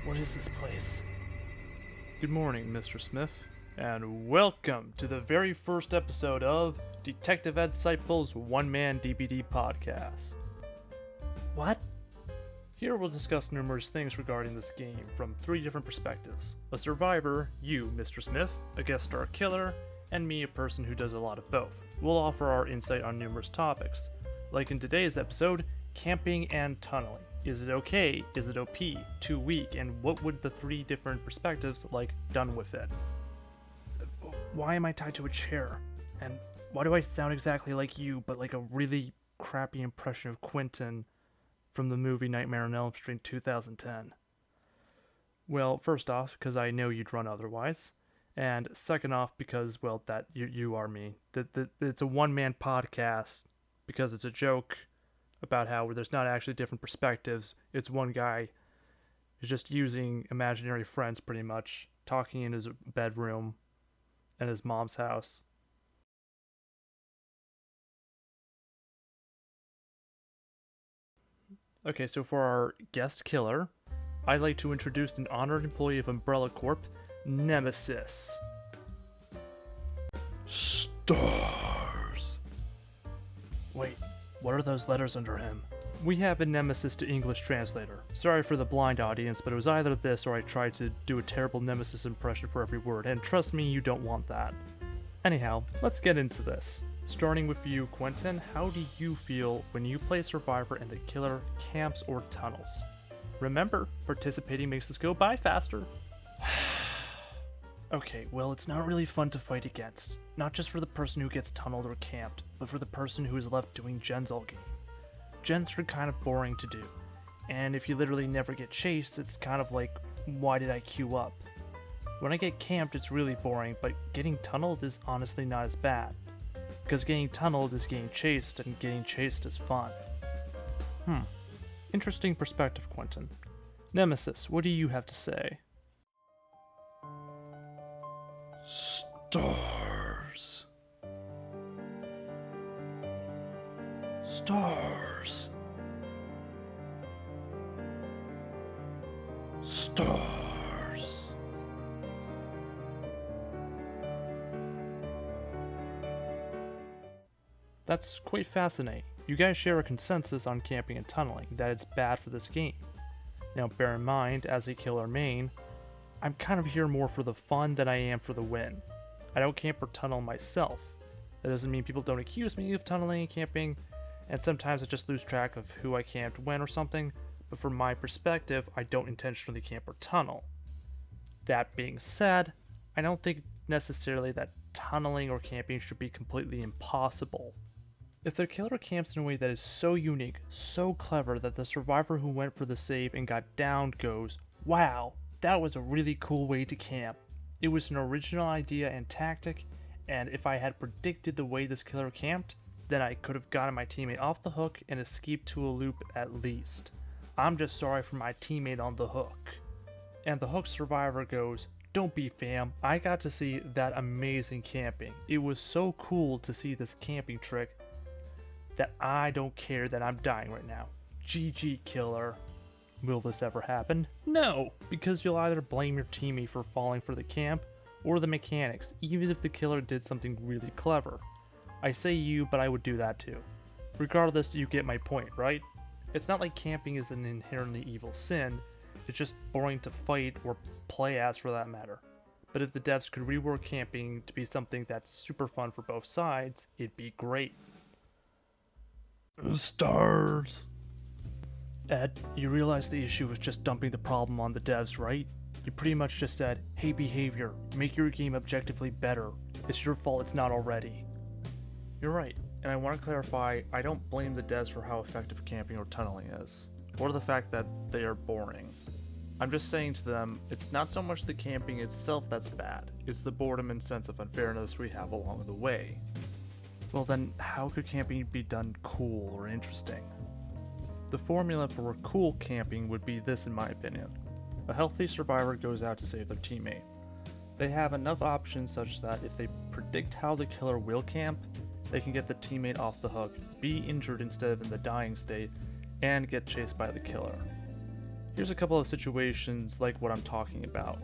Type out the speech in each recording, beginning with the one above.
What is this place? Good morning, Mr. Smith, and welcome to the very first episode of Detective Ed Seipel's one-man DBD podcast. What? Here we'll discuss numerous things regarding this game from 3 different perspectives. A survivor, you, Mr. Smith, a guest star killer, and me, a person who does a lot of both. We'll offer our insight on numerous topics, like in today's episode, camping and tunneling. Is it okay? Is it OP? Too weak? And what would the 3 different perspectives like done with it? Why am I tied to a chair? And why do I sound exactly like you, but like a really crappy impression of Quentin from the movie Nightmare on Elm Street 2010? Well, first off, because I know you'd run otherwise. And second off, because, well, that you are me. It's a one-man podcast because it's a joke about how there's not actually different perspectives. It's one guy who's just using imaginary friends pretty much, talking in his bedroom and his mom's house. Okay, so for our guest killer, I'd like to introduce an honored employee of Umbrella Corp, Nemesis. Stars. Wait, what are those letters under him? We have a Nemesis to English translator. Sorry for the blind audience, but it was either this or I tried to do a terrible Nemesis impression for every word, and trust me, you don't want that. Anyhow, let's get into this. Starting with you, Quentin, how do you feel when you play Survivor and the killer camps or tunnels? Remember, participating makes us go by faster. Okay, well, it's not really fun to fight against. Not just for the person who gets tunneled or camped, but for the person who is left doing gens all game. Gens are kind of boring to do, and if you literally never get chased, it's kind of like, why did I queue up? When I get camped, it's really boring, but getting tunneled is honestly not as bad. Because getting tunneled is getting chased, and getting chased is fun. Interesting perspective, Quentin. Nemesis, what do you have to say? Stars. Stars. Stars. That's quite fascinating. You guys share a consensus on camping and tunneling, that it's bad for this game. Now bear in mind, as a killer main, I'm kind of here more for the fun than I am for the win. I don't camp or tunnel myself. That doesn't mean people don't accuse me of tunneling and camping, and sometimes I just lose track of who I camped when or something, but from my perspective, I don't intentionally camp or tunnel. That being said, I don't think necessarily that tunneling or camping should be completely impossible. If the killer camps in a way that is so unique, so clever that the survivor who went for the save and got downed goes, wow, that was a really cool way to camp. It was an original idea and tactic, and if I had predicted the way this killer camped, then I could have gotten my teammate off the hook and escaped to a loop at least. I'm just sorry for my teammate on the hook. And the hook survivor goes, don't be fam, I got to see that amazing camping. It was so cool to see this camping trick that I don't care that I'm dying right now. GG killer. Will this ever happen? No, because you'll either blame your teammate for falling for the camp or the mechanics, even if the killer did something really clever. I say you, but I would do that too. Regardless, you get my point, right? It's not like camping is an inherently evil sin, it's just boring to fight or play as for that matter. But if the devs could rework camping to be something that's super fun for both sides, it'd be great. Stars. Ed, you realize the issue was just dumping the problem on the devs, right? You pretty much just said, hey behavior, make your game objectively better. It's your fault it's not already. You're right, and I want to clarify, I don't blame the devs for how effective camping or tunneling is, or the fact that they are boring. I'm just saying to them, it's not so much the camping itself that's bad, it's the boredom and sense of unfairness we have along the way. Well then, how could camping be done cool or interesting? The formula for cool camping would be this in my opinion. A healthy survivor goes out to save their teammate. They have enough options such that if they predict how the killer will camp, they can get the teammate off the hook, be injured instead of in the dying state, and get chased by the killer. Here's a couple of situations like what I'm talking about.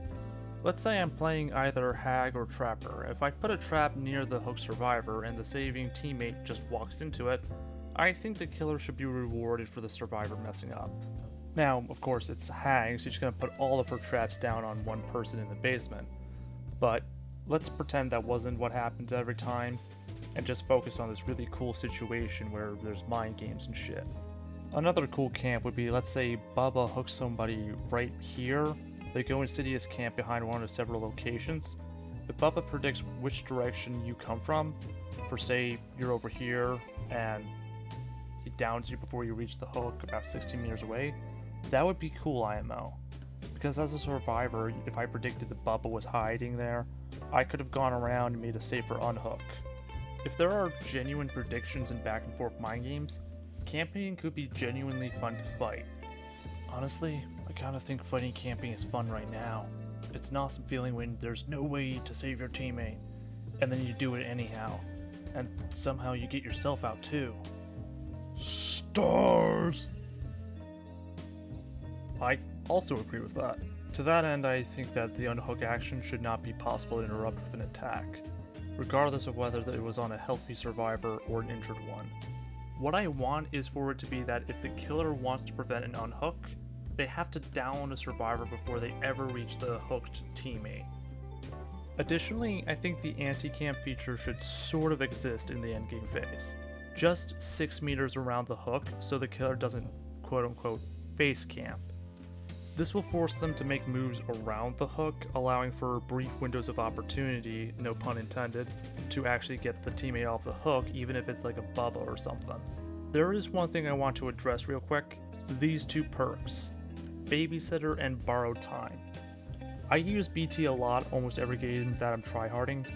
Let's say I'm playing either Hag or Trapper. If I put a trap near the hook survivor and the saving teammate just walks into it, I think the killer should be rewarded for the survivor messing up. Now, of course, it's Hag, so she's gonna put all of her traps down on one person in the basement. But let's pretend that wasn't what happened every time, and just focus on this really cool situation where there's mind games and shit. Another cool camp would be, let's say Bubba hooks somebody right here. They go Insidious camp behind one of several locations. If Bubba predicts which direction you come from, for say you're over here and he downs you before you reach the hook about 16 meters away, that would be cool IMO. Because as a survivor, if I predicted that Bubba was hiding there, I could have gone around and made a safer unhook. If there are genuine predictions and back and forth mind games, camping could be genuinely fun to fight. Honestly, I kinda think fighting camping is fun right now. It's an awesome feeling when there's no way to save your teammate, and then you do it anyhow, and somehow you get yourself out too. Stars! I also agree with that. To that end, I think that the unhook action should not be possible to interrupt with an attack, regardless of whether it was on a healthy survivor or an injured one. What I want is for it to be that if the killer wants to prevent an unhook, they have to down a survivor before they ever reach the hooked teammate. Additionally, I think the anti-camp feature should sort of exist in the endgame phase. Just 6 meters around the hook so the killer doesn't quote-unquote face camp. This will force them to make moves around the hook, allowing for brief windows of opportunity, no pun intended, to actually get the teammate off the hook, even if it's like a Bubba or something. There is one thing I want to address real quick. These two perks, Babysitter and Borrowed Time. I use BT a lot almost every game that I'm tryharding.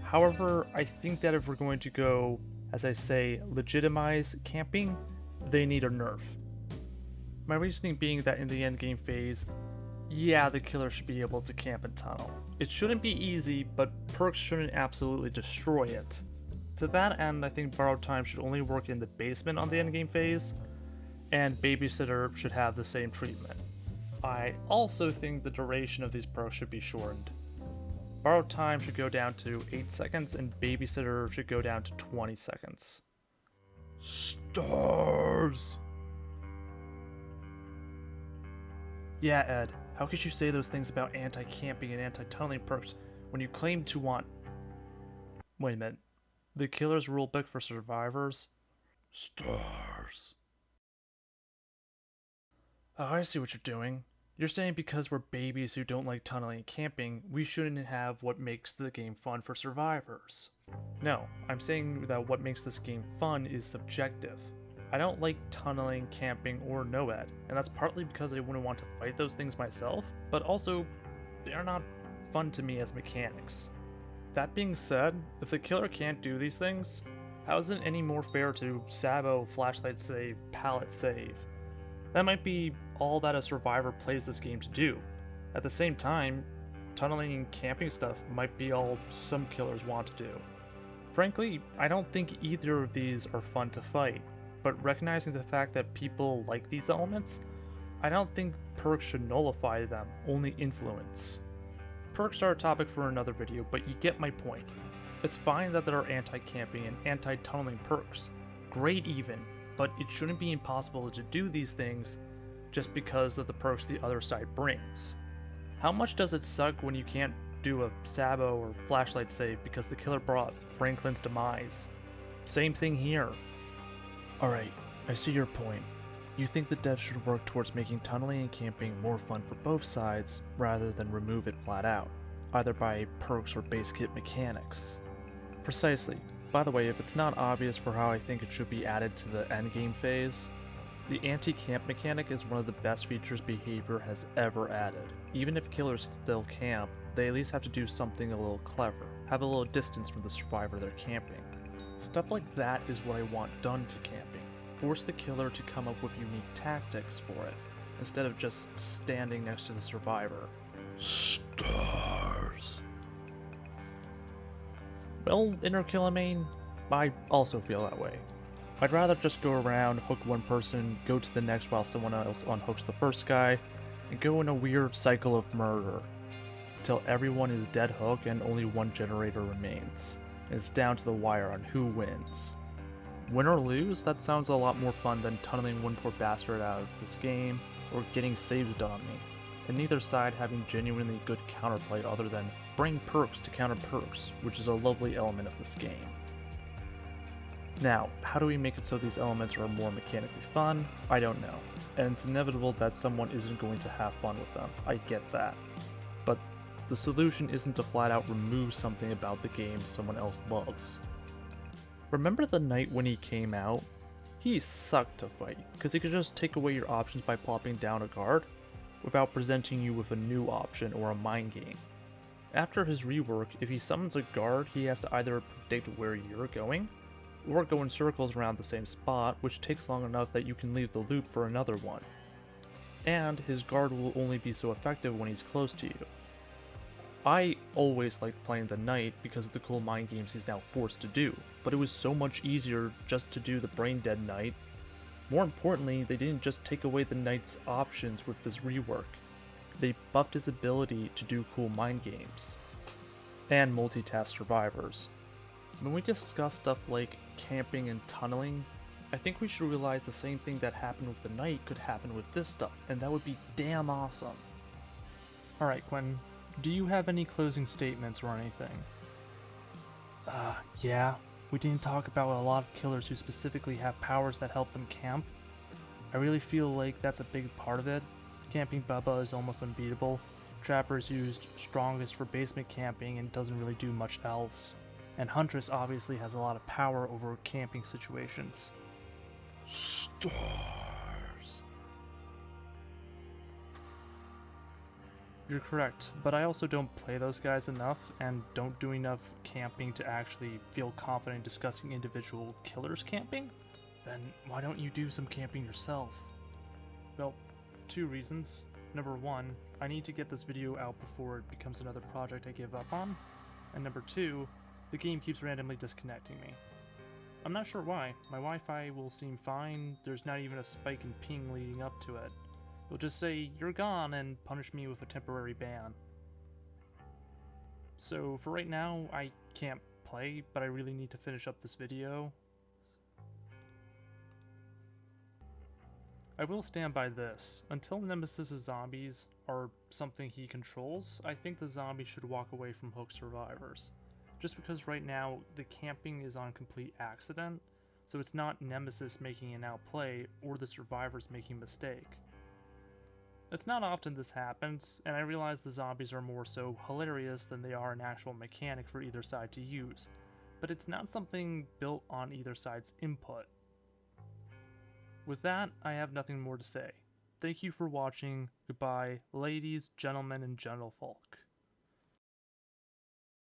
However, I think that if we're going to go, as I say, legitimize camping, they need a nerf. My reasoning being that in the endgame phase, yeah, the killer should be able to camp and tunnel. It shouldn't be easy, but perks shouldn't absolutely destroy it. To that end, I think Borrowed Time should only work in the basement on the endgame phase, and Babysitter should have the same treatment. I also think the duration of these perks should be shortened. Borrowed Time should go down to 8 seconds, and Babysitter should go down to 20 seconds. Stars! Yeah, Ed, how could you say those things about anti-camping and anti-tunneling perks when you claim to want... Wait a minute. The killer's rulebook for survivors? Stars. Oh, I see what you're doing. You're saying because we're babies who don't like tunneling and camping, we shouldn't have what makes the game fun for survivors. No, I'm saying that what makes this game fun is subjective. I don't like tunneling, camping, or no-ed, and that's partly because I wouldn't want to fight those things myself, but also, they're not fun to me as mechanics. That being said, if the killer can't do these things, how is it any more fair to Sabo, flashlight save, pallet save? That might be all that a survivor plays this game to do. At the same time, tunneling and camping stuff might be all some killers want to do. Frankly, I don't think either of these are fun to fight. But recognizing the fact that people like these elements, I don't think perks should nullify them, only influence. Perks are a topic for another video, but you get my point. It's fine that there are anti-camping and anti-tunneling perks, great even, but it shouldn't be impossible to do these things just because of the perks the other side brings. How much does it suck when you can't do a Sabo or flashlight save because the killer brought Franklin's demise? Same thing here. Alright, I see your point. You think the devs should work towards making tunneling and camping more fun for both sides, rather than remove it flat out, either by perks or base kit mechanics. Precisely. By the way, if it's not obvious for how I think it should be added to the endgame phase, the anti-camp mechanic is one of the best features Behavior has ever added. Even if killers still camp, they at least have to do something a little clever, have a little distance from the survivor they're camping. Stuff like that is what I want done to camping. Force the killer to come up with unique tactics for it, instead of just standing next to the survivor. Stars. Well, Inner Killamane, I also feel that way. I'd rather just go around, hook one person, go to the next while someone else unhooks the first guy, and go in a weird cycle of murder until everyone is dead hook and only one generator remains. And it's down to the wire on who wins. Win or lose, that sounds a lot more fun than tunneling one poor bastard out of this game or getting saves done on me, and neither side having genuinely good counterplay other than bring perks to counter perks, which is a lovely element of this game. Now, how do we make it so these elements are more mechanically fun? I don't know, and it's inevitable that someone isn't going to have fun with them, I get that. But the solution isn't to flat out remove something about the game someone else loves. Remember the night when he came out? He sucked to fight, because he could just take away your options by plopping down a guard, without presenting you with a new option or a mind game. After his rework, if he summons a guard, he has to either predict where you're going, or go in circles around the same spot, which takes long enough that you can leave the loop for another one. And his guard will only be so effective when he's close to you. I always liked playing the knight because of the cool mind games he's now forced to do, but it was so much easier just to do the brain dead knight. More importantly, they didn't just take away the knight's options with this rework. They buffed his ability to do cool mind games and multitask survivors. When we discuss stuff like camping and tunneling, I think we should realize the same thing that happened with the knight could happen with this stuff, and that would be damn awesome. Alright, Quentin, do you have any closing statements or anything? Yeah. We didn't talk about a lot of killers who specifically have powers that help them camp. I really feel like that's a big part of it. Camping Bubba is almost unbeatable. Trapper is used strongest for basement camping and doesn't really do much else. And Huntress obviously has a lot of power over camping situations. Stars. You're correct, but I also don't play those guys enough and don't do enough camping to actually feel confident discussing individual killers camping. Then why don't you do some camping yourself? Well, 2 reasons. Number 1, I need to get this video out before it becomes another project I give up on. And number 2, the game keeps randomly disconnecting me. I'm not sure why. My Wi-Fi will seem fine, there's not even a spike in ping leading up to it. It'll just say, "You're gone," and punish me with a temporary ban. So for right now, I can't play, but I really need to finish up this video. I will stand by this. Until Nemesis' zombies are something he controls, I think the zombies should walk away from hook survivors. Just because right now, the camping is on complete accident, so it's not Nemesis making an outplay or the survivors making a mistake. It's not often this happens, and I realize the zombies are more so hilarious than they are an actual mechanic for either side to use, but it's not something built on either side's input. With that, I have nothing more to say. Thank you for watching. Goodbye, ladies, gentlemen, and gentlefolk.